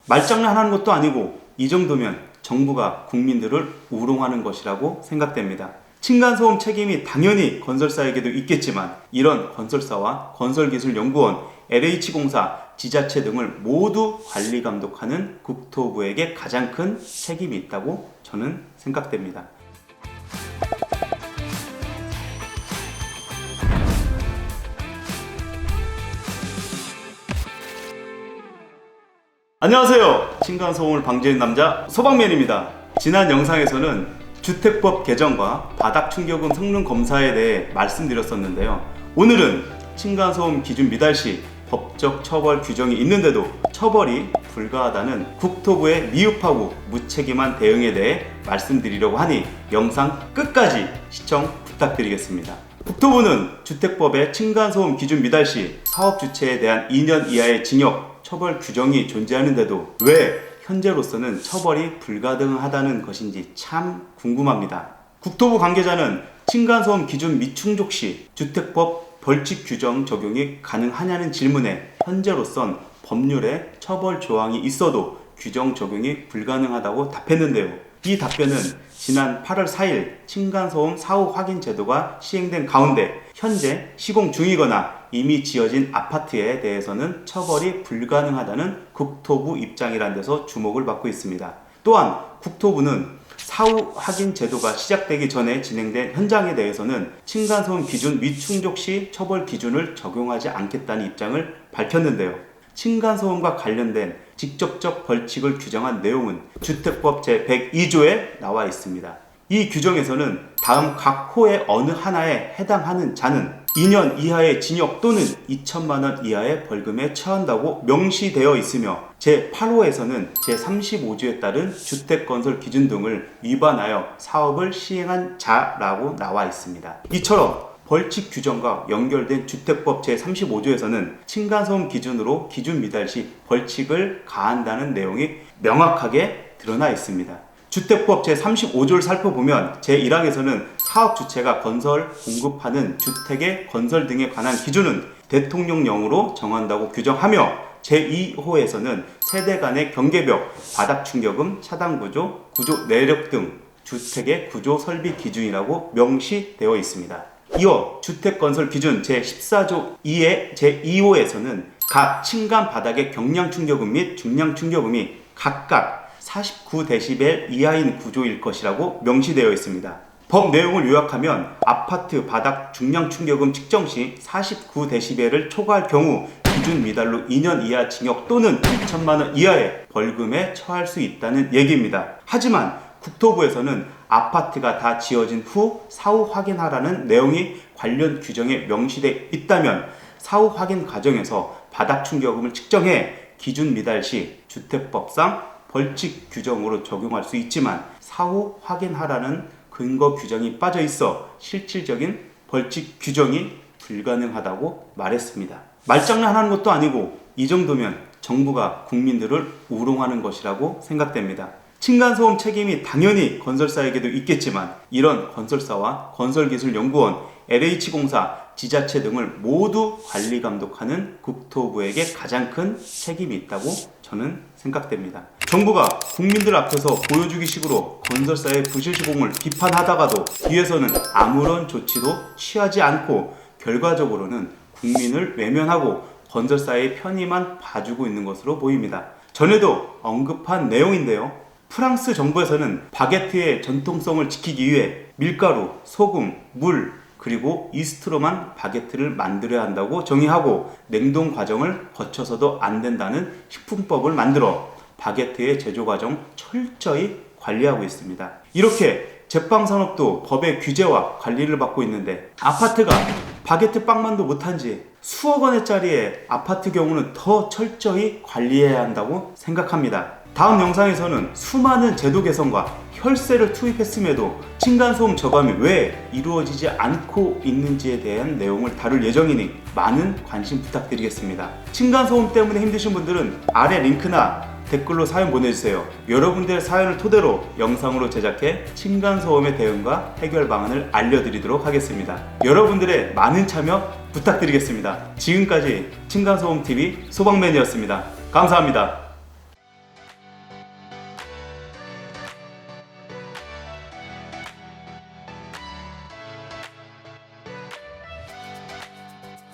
말장난하는 것도 아니고 이 정도면 정부가 국민들을 우롱하는 것이라고 생각됩니다. 층간소음 책임이 당연히 건설사에게도 있겠지만 이런 건설사와 건설기술연구원, LH공사, 지자체 등을 모두 관리 감독하는 국토부에게 가장 큰 책임이 있다고 저는 생각됩니다. 안녕하세요. 층간소음을 방지하는 남자 소방맨입니다. 지난 영상에서는 주택법 개정과 바닥충격음 성능 검사에 대해 말씀드렸었는데요. 오늘은 층간소음 기준 미달 시 법적 처벌 규정이 있는데도 처벌이 불가하다는 국토부의 미흡하고 무책임한 대응에 대해 말씀드리려고 하니 영상 끝까지 시청 부탁드리겠습니다. 국토부는 주택법의 층간소음 기준 미달 시 사업 주체에 대한 2년 이하의 징역 처벌 규정이 존재하는데도 왜 현재로서는 처벌이 불가능하다는 것인지 참 궁금합니다. 국토부 관계자는 층간소음 기준 미충족 시 주택법 벌칙 규정 적용이 가능하냐는 질문에 현재로선 법률에 처벌 조항이 있어도 규정 적용이 불가능하다고 답했는데요. 이 답변은 지난 8월 4일 층간소음 사후 확인 제도가 시행된 가운데 현재 시공 중이거나 이미 지어진 아파트에 대해서는 처벌이 불가능하다는 국토부 입장이란 데서 주목을 받고 있습니다. 또한 국토부는 사후 확인 제도가 시작되기 전에 진행된 현장에 대해서는 층간소음 기준 미충족 시 처벌 기준을 적용하지 않겠다는 입장을 밝혔는데요. 층간소음과 관련된 직접적 벌칙을 규정한 내용은 주택법 제102조에 나와 있습니다. 이 규정에서는 다음 각 호의 어느 하나에 해당하는 자는 2년 이하의 징역 또는 2천만 원 이하의 벌금에 처한다고 명시되어 있으며 제8호에서는 제35조에 따른 주택건설 기준 등을 위반하여 사업을 시행한 자라고 나와 있습니다. 이처럼 벌칙 규정과 연결된 주택법 제35조에서는 층간소음 기준으로 기준 미달 시 벌칙을 가한다는 내용이 명확하게 드러나 있습니다. 주택법 제35조를 살펴보면 제1항에서는 사업 주체가 건설, 공급하는 주택의 건설 등에 관한 기준은 대통령령으로 정한다고 규정하며 제2호에서는 세대 간의 경계벽, 바닥 충격음, 차단 구조, 구조 내력 등 주택의 구조 설비 기준이라고 명시되어 있습니다. 이어 주택건설 기준 제14조 2의 제2호에서는 각 층간 바닥의 경량 충격음 및 중량 충격음이 각각 49dB 이하인 구조일 것이라고 명시되어 있습니다. 법 내용을 요약하면 아파트 바닥 중량 충격음 측정 시 49dB를 초과할 경우 기준 미달로 2년 이하 징역 또는 2천만 원 이하의 벌금에 처할 수 있다는 얘기입니다. 하지만 국토부에서는 아파트가 다 지어진 후 사후 확인하라는 내용이 관련 규정에 명시되어 있다면 사후 확인 과정에서 바닥 충격음을 측정해 기준 미달 시 주택법상 벌칙 규정으로 적용할 수 있지만 사후 확인하라는 근거 규정이 빠져 있어 실질적인 벌칙 규정이 불가능하다고 말했습니다. 말장난하는 것도 아니고 이 정도면 정부가 국민들을 우롱하는 것이라고 생각됩니다. 층간소음 책임이 당연히 건설사에게도 있겠지만 이런 건설사와 건설기술연구원, LH공사, 지자체 등을 모두 관리 감독하는 국토부에게 가장 큰 책임이 있다고 저는 생각됩니다. 정부가 국민들 앞에서 보여주기 식으로 건설사의 부실 시공을 비판하다가도 뒤에서는 아무런 조치도 취하지 않고 결과적으로는 국민을 외면하고 건설사의 편의만 봐주고 있는 것으로 보입니다. 전에도 언급한 내용인데요. 프랑스 정부에서는 바게트의 전통성을 지키기 위해 밀가루, 소금, 물, 그리고 이스트로만 바게트를 만들어야 한다고 정의하고 냉동 과정을 거쳐서도 안 된다는 식품법을 만들어 바게트의 제조 과정 철저히 관리하고 있습니다. 이렇게 제빵산업도 법의 규제와 관리를 받고 있는데 아파트가 바게트 빵만도 못한 지 수억 원짜리의 아파트 경우는 더 철저히 관리해야 한다고 생각합니다. 다음 영상에서는 수많은 제도 개선과 혈세를 투입했음에도 층간소음 저감이 왜 이루어지지 않고 있는지에 대한 내용을 다룰 예정이니 많은 관심 부탁드리겠습니다. 층간소음 때문에 힘드신 분들은 아래 링크나 댓글로 사연 보내주세요. 여러분들의 사연을 토대로 영상으로 제작해 층간소음의 대응과 해결 방안을 알려드리도록 하겠습니다. 여러분들의 많은 참여 부탁드리겠습니다. 지금까지 층간소음TV 소방맨이었습니다. 감사합니다.